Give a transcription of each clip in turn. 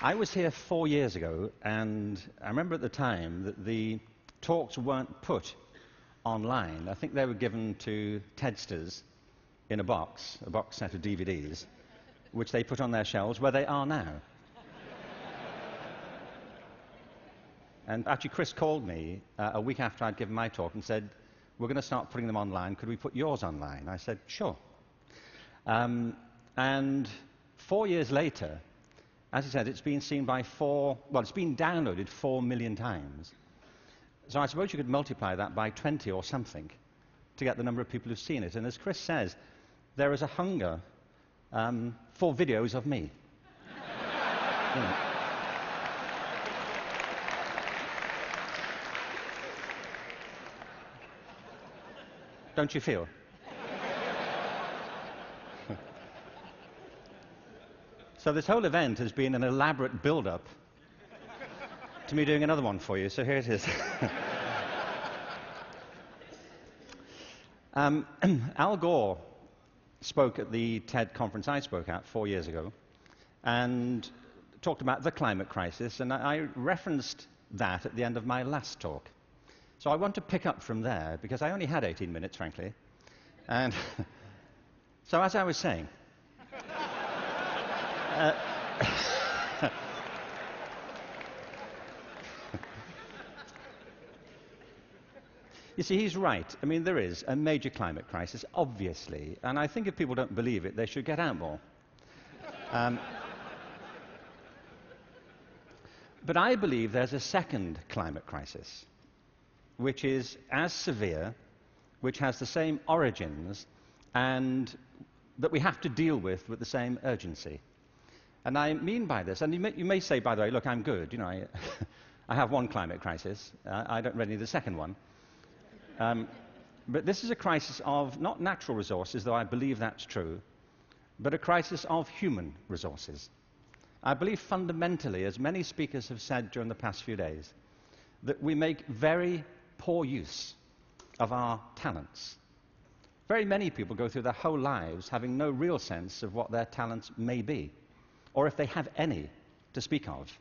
I was here 4 years ago, and I remember at the time that the talks weren't put online. I think they were given to TEDsters in a box set of DVDs, which they put on their shelves, where they are now. And actually, Chris called me a week after I'd given my talk and said, "We're going to start putting them online. Could we put yours online?" I said, "Sure." And 4 years later, as he said, it's been seen by it's been downloaded 4 million times. So I suppose you could multiply that by 20 or something to get the number of people who've seen it. And as Chris says, there is a hunger for videos of me. You know. Don't you feel? So this whole event has been an elaborate build-up to me doing another one for you, so here it is. Al Gore spoke at the TED conference I spoke at 4 years ago and talked about the climate crisis, and I referenced that at the end of my last talk. So I want to pick up from there, because I only had 18 minutes, frankly. And so as I was saying, you see, he's right. I mean, there is a major climate crisis, obviously, and I think if people don't believe it, they should get out more. But I believe there's a second climate crisis, which is as severe, which has the same origins, and that we have to deal with the same urgency. And I mean by this, and you may say, by the way, look, I'm good. You know, I have one climate crisis. I don't really need the second one. But this is a crisis of not natural resources, though I believe that's true, but a crisis of human resources. I believe fundamentally, as many speakers have said during the past few days, that we make very poor use of our talents. Very many people go through their whole lives having no real sense of what their talents may be, or if they have any to speak of.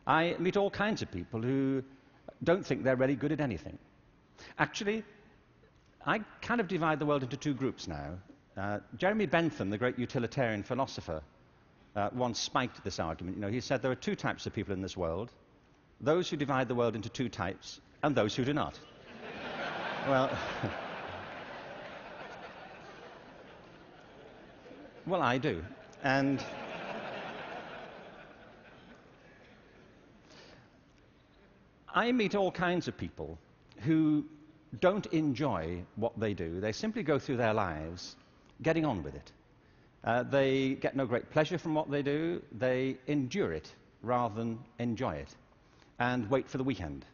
I meet all kinds of people who don't think they're really good at anything. Actually, I kind of divide the world into two groups now. Jeremy Bentham, the great utilitarian philosopher, once spiked this argument. You know, he said there are two types of people in this world: those who divide the world into two types, and those who do not. Well, well, I do. And I meet all kinds of people who don't enjoy what they do. They simply go through their lives getting on with it. They get no great pleasure from what they do. They endure it rather than enjoy it and wait for the weekend.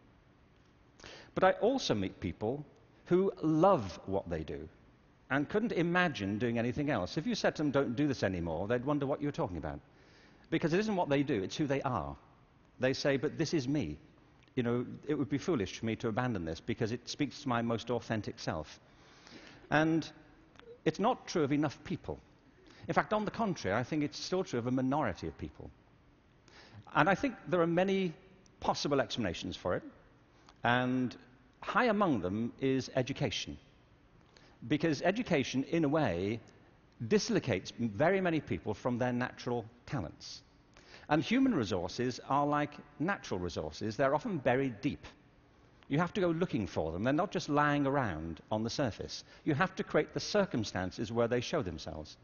But I also meet people who love what they do and couldn't imagine doing anything else. If you said to them, "Don't do this anymore," they'd wonder what you were talking about. Because it isn't what they do, it's who they are. They say, "But this is me. You know, it would be foolish for me to abandon this because it speaks to my most authentic self." And it's not true of enough people. In fact, on the contrary, I think it's still true of a minority of people. And I think there are many possible explanations for it. And high among them is education. Because education, in a way, dislocates very many people from their natural talents. And human resources are like natural resources. They're often buried deep. You have to go looking for them. They're not just lying around on the surface. You have to create the circumstances where they show themselves.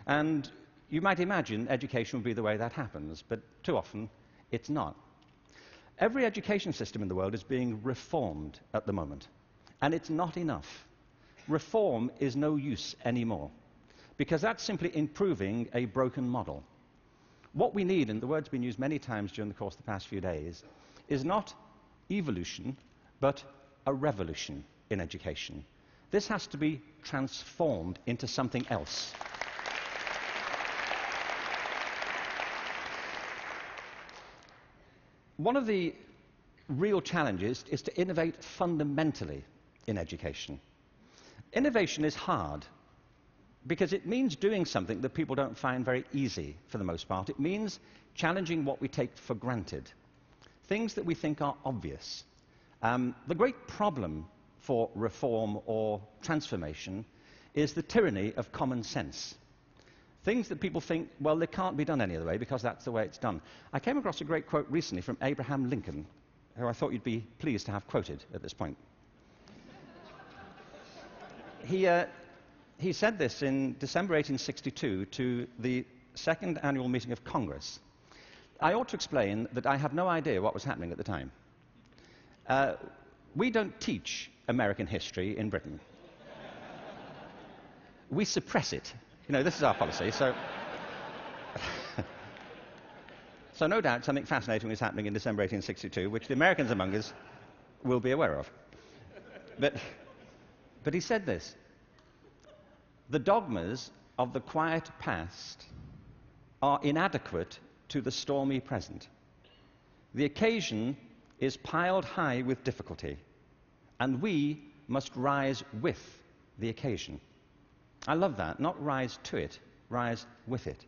And you might imagine education would be the way that happens, but too often it's not. Every education system in the world is being reformed at the moment, and it's not enough. Reform is no use anymore, because that's simply improving a broken model. What we need, and the word's been used many times during the course of the past few days, is not evolution, but a revolution in education. This has to be transformed into something else. One of the real challenges is to innovate fundamentally in education. Innovation is hard. because it means doing something that people don't find very easy for the most part. It means challenging what we take for granted, things that we think are obvious. The great problem for reform or transformation is the tyranny of common sense. Things that people think, well, they can't be done any other way because that's the way it's done. I came across a great quote recently from Abraham Lincoln, who I thought you'd be pleased to have quoted at this point. He said this in December 1862 to the second annual meeting of Congress. I ought to explain that I have no idea what was happening at the time. We don't teach American history in Britain. We suppress it. You know, this is our policy, so... So no doubt something fascinating was happening in December 1862, which the Americans among us will be aware of. But he said this: the dogmas of the quiet past are inadequate to the stormy present. The occasion is piled high with difficulty, and we must rise with the occasion. I love that. Not rise to it, rise with it.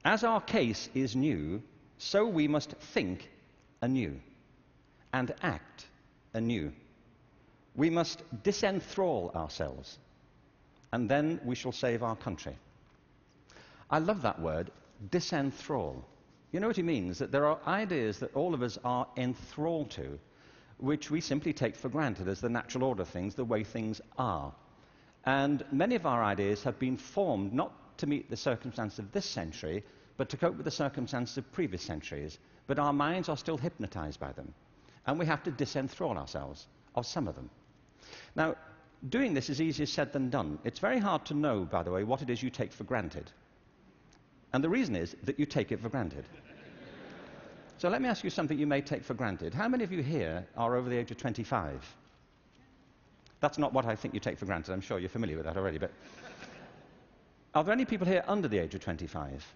As our case is new, so we must think anew and act anew. We must disenthrall ourselves, and then we shall save our country. I love that word, disenthrall. You know what he means? That there are ideas that all of us are enthralled to, which we simply take for granted as the natural order of things, the way things are. And many of our ideas have been formed not to meet the circumstances of this century, but to cope with the circumstances of previous centuries. But our minds are still hypnotized by them, and we have to disenthrall ourselves of some of them. Now, doing this is easier said than done. It's very hard to know, by the way, what it is you take for granted. And the reason is that you take it for granted. So let me ask you something you may take for granted. How many of you here are over the age of 25? That's not what I think you take for granted. I'm sure you're familiar with that already. But are there any people here under the age of 25?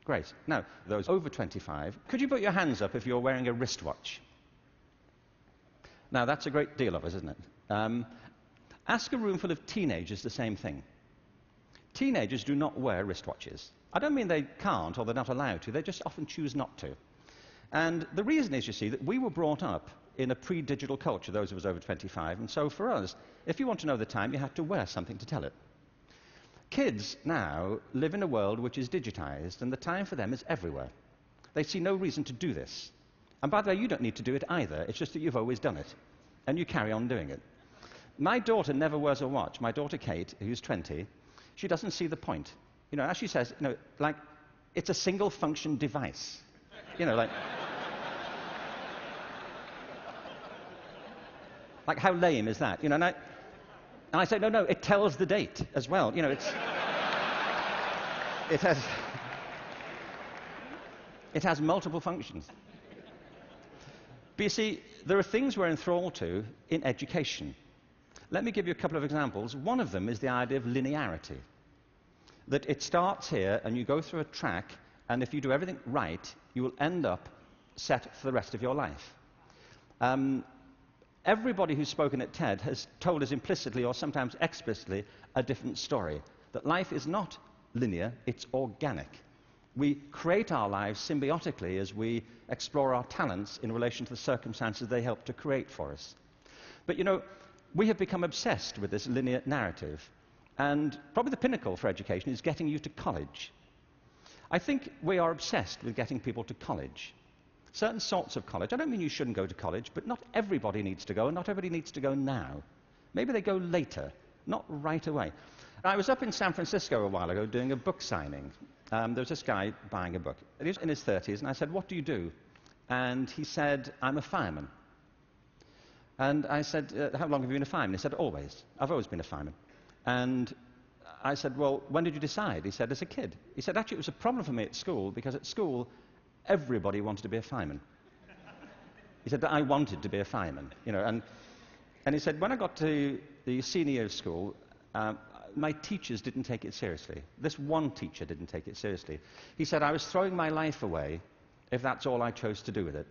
Great. Now, those over 25, could you put your hands up if you're wearing a wristwatch? Now, that's a great deal of us, isn't it? Ask a room full of teenagers the same thing. Teenagers do not wear wristwatches. I don't mean they can't or they're not allowed to. They just often choose not to. And the reason is, you see, that we were brought up in a pre-digital culture, those of us over 25, and so for us, if you want to know the time, you have to wear something to tell it. Kids now live in a world which is digitized, and the time for them is everywhere. They see no reason to do this. And by the way, you don't need to do it either. It's just that you've always done it, and you carry on doing it. My daughter never wears a watch. My daughter Kate, who's 20, she doesn't see the point. You know, as she says, you know, like, it's a single-function device. You know, like... Like, how lame is that? You know, and I say, no, it tells the date as well. You know, it has multiple functions. But you see, there are things we're enthralled to in education. Let me give you a couple of examples. One of them is the idea of linearity. That it starts here, and you go through a track, and if you do everything right, you will end up set for the rest of your life. Everybody who's spoken at TED has told us implicitly or sometimes explicitly a different story. That life is not linear, it's organic. We create our lives symbiotically as we explore our talents in relation to the circumstances they help to create for us. But you know, we have become obsessed with this linear narrative. And probably the pinnacle for education is getting you to college. I think we are obsessed with getting people to college. Certain sorts of college. I don't mean you shouldn't go to college, but not everybody needs to go, and not everybody needs to go now. Maybe they go later, not right away. I was up in San Francisco a while ago doing a book signing. There was this guy buying a book. He was in his 30s, and I said, "What do you do?" And he said, "I'm a fireman." And I said, "How long have you been a fireman?" He said, "Always. I've always been a fireman." And I said, "Well, when did you decide?" He said, "As a kid." He said, "Actually, it was a problem for me at school, because at school, everybody wanted to be a fireman." He said, "But I wanted to be a fireman." You know, and he said, "When I got to the senior year of school, my teachers didn't take it seriously. This one teacher didn't take it seriously." He said, "I was throwing my life away if that's all I chose to do with it.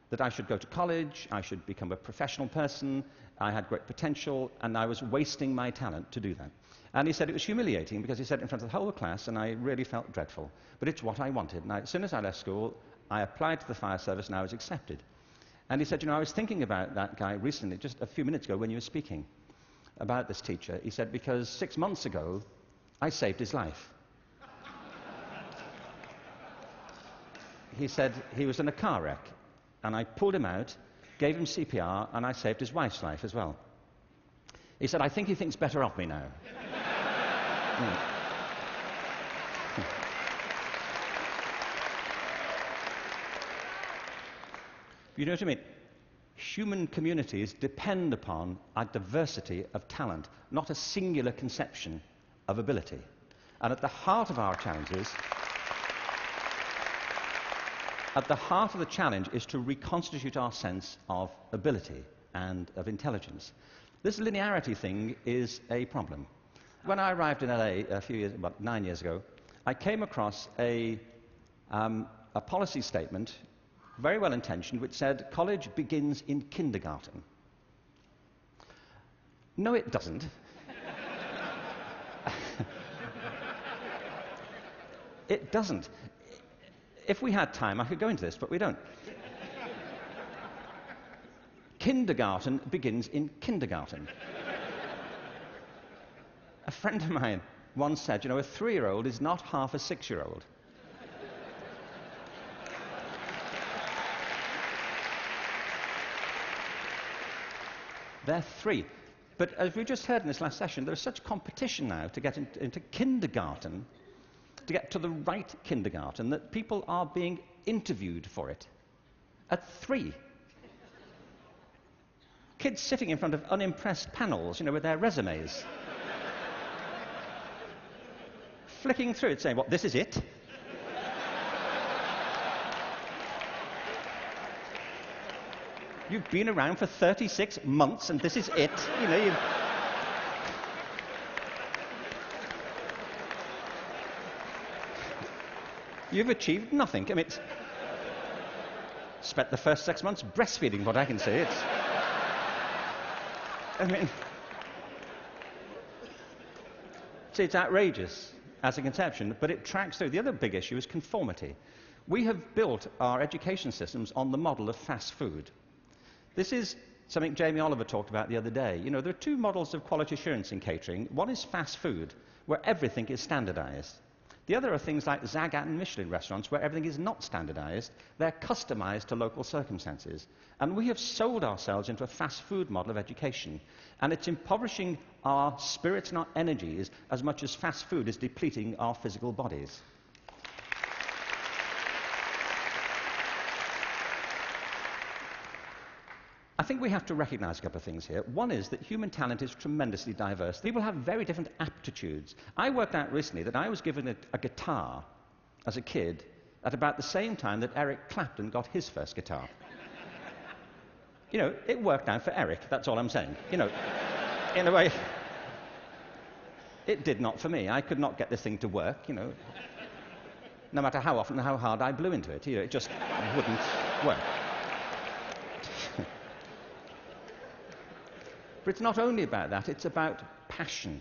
that I should go to college, I should become a professional person, I had great potential, and I was wasting my talent to do that. And he said it was humiliating because he said it in front of the whole class, and I really felt dreadful. But it's what I wanted. And as soon as I left school, I applied to the fire service and I was accepted. And he said, you know, I was thinking about that guy recently, just a few minutes ago when you were speaking about this teacher. He said, because 6 months ago, I saved his life. He said he was in a car wreck, and I pulled him out, gave him CPR, and I saved his wife's life as well. He said, I think he thinks better of me now. You know what I mean? Human communities depend upon a diversity of talent, not a singular conception of ability. And at the heart of our challenges, at the heart of the challenge is to reconstitute our sense of ability and of intelligence. This linearity thing is a problem. When I arrived in LA about 9 years ago, I came across a policy statement, very well intentioned, which said college begins in kindergarten. No, it doesn't. It doesn't. If we had time, I could go into this, but we don't. Kindergarten begins in kindergarten. A friend of mine once said, you know, a 3-year-old is not half a 6-year-old. They're 3. But as we just heard in this last session, there's such competition now to get into kindergarten, to get to the right kindergarten, that people are being interviewed for it at 3. Kids sitting in front of unimpressed panels, you know, with their resumes. Flicking through it, saying, what, this is it? You've been around for 36 months and this is it? You know, you've achieved nothing. I mean, spent the first 6 months breastfeeding, what I can say. It's outrageous as a conception, but it tracks through. The other big issue is conformity. We have built our education systems on the model of fast food. This is something Jamie Oliver talked about the other day. You know, there are 2 models of quality assurance in catering. One is fast food, where everything is standardized. The other are things like Zagat and Michelin restaurants, where everything is not standardized. They're customized to local circumstances. And we have sold ourselves into a fast food model of education. And it's impoverishing our spirits and our energies as much as fast food is depleting our physical bodies. I think we have to recognize a couple of things here. One is that human talent is tremendously diverse. People have very different aptitudes. I worked out recently that I was given a guitar as a kid at about the same time that Eric Clapton got his first guitar. You know, it worked out for Eric, that's all I'm saying. You know, in a way, it did not for me. I could not get this thing to work, you know. No matter how often and how hard I blew into it, you know, it just wouldn't work. But it's not only about that, it's about passion.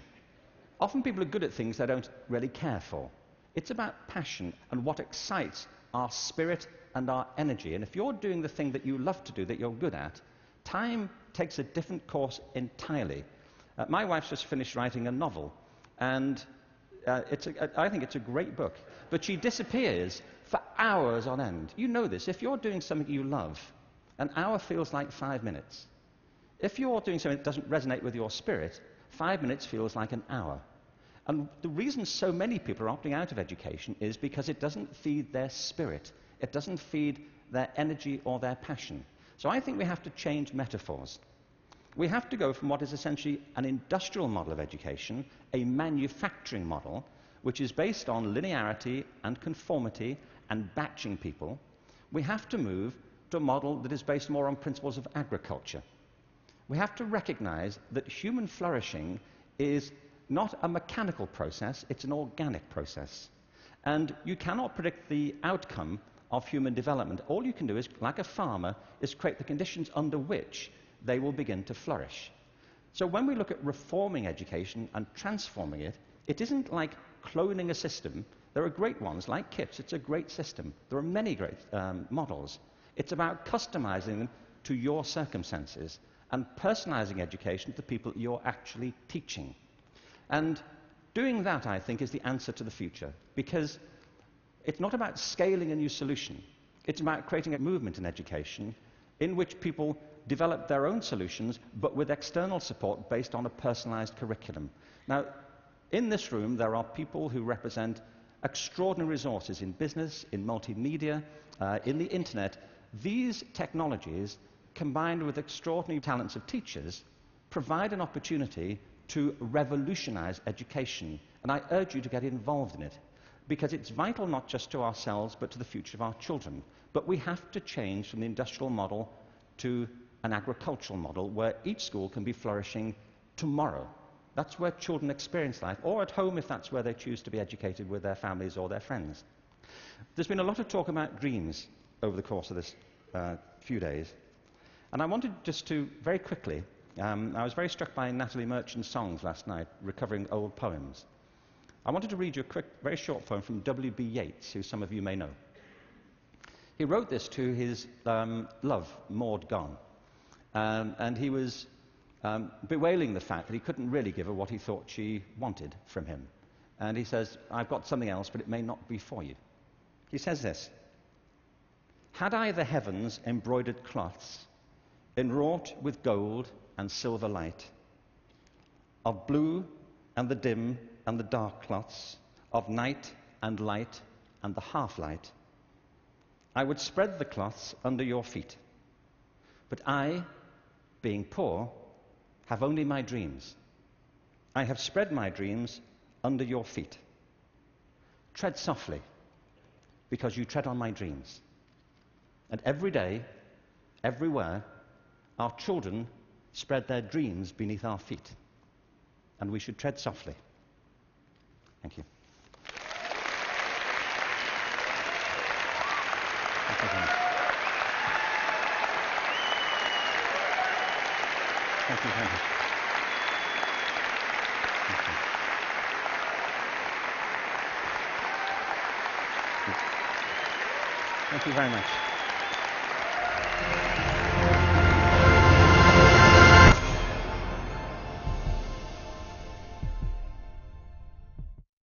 Often people are good at things they don't really care for. It's about passion and what excites our spirit and our energy. And if you're doing the thing that you love to do, that you're good at, time takes a different course entirely. My wife's just finished writing a novel, and I think it's a great book. But she disappears for hours on end. You know this. If you're doing something you love, an hour feels like 5 minutes. If you're doing something that doesn't resonate with your spirit, 5 minutes feels like an hour. And the reason so many people are opting out of education is because it doesn't feed their spirit. It doesn't feed their energy or their passion. So I think we have to change metaphors. We have to go from what is essentially an industrial model of education, a manufacturing model, which is based on linearity and conformity and batching people. We have to move to a model that is based more on principles of agriculture. We have to recognize that human flourishing is not a mechanical process, it's an organic process. And you cannot predict the outcome of human development. All you can do is, like a farmer, is create the conditions under which they will begin to flourish. So when we look at reforming education and transforming it, it isn't like cloning a system. There are great ones, like KIPS. It's a great system. There are many great models. It's about customizing them to your circumstances and personalizing education to the people you're actually teaching. And doing that, I think, is the answer to the future, because it's not about scaling a new solution. It's about creating a movement in education in which people develop their own solutions, but with external support based on a personalized curriculum. Now, in this room, there are people who represent extraordinary resources in business, in multimedia, in the internet. These technologies, combined with extraordinary talents of teachers, provide an opportunity to revolutionize education. And I urge you to get involved in it, because it's vital not just to ourselves, but to the future of our children. But we have to change from the industrial model to an agricultural model where each school can be flourishing tomorrow. That's where children experience life, or at home if that's where they choose to be educated with their families or their friends. There's been a lot of talk about dreams over the course of this few days. And I wanted just to, very quickly, I was very struck by Natalie Merchant's songs last night, recovering old poems. I wanted to read you a quick, very short poem from W.B. Yeats, who some of you may know. He wrote this to his love, Maud Gone. And he was bewailing the fact that he couldn't really give her what he thought she wanted from him. And he says, I've got something else, but it may not be for you. He says this: had I the heavens embroidered cloths, enwrought with gold and silver light, of blue and the dim and the dark cloths, of night and light and the half-light, I would spread the cloths under your feet. But I, being poor, have only my dreams. I have spread my dreams under your feet. Tread softly, because you tread on my dreams. And every day, everywhere, our children spread their dreams beneath our feet. And we should tread softly. Thank you. Thank you very much. Thank you very much. Thank you very much.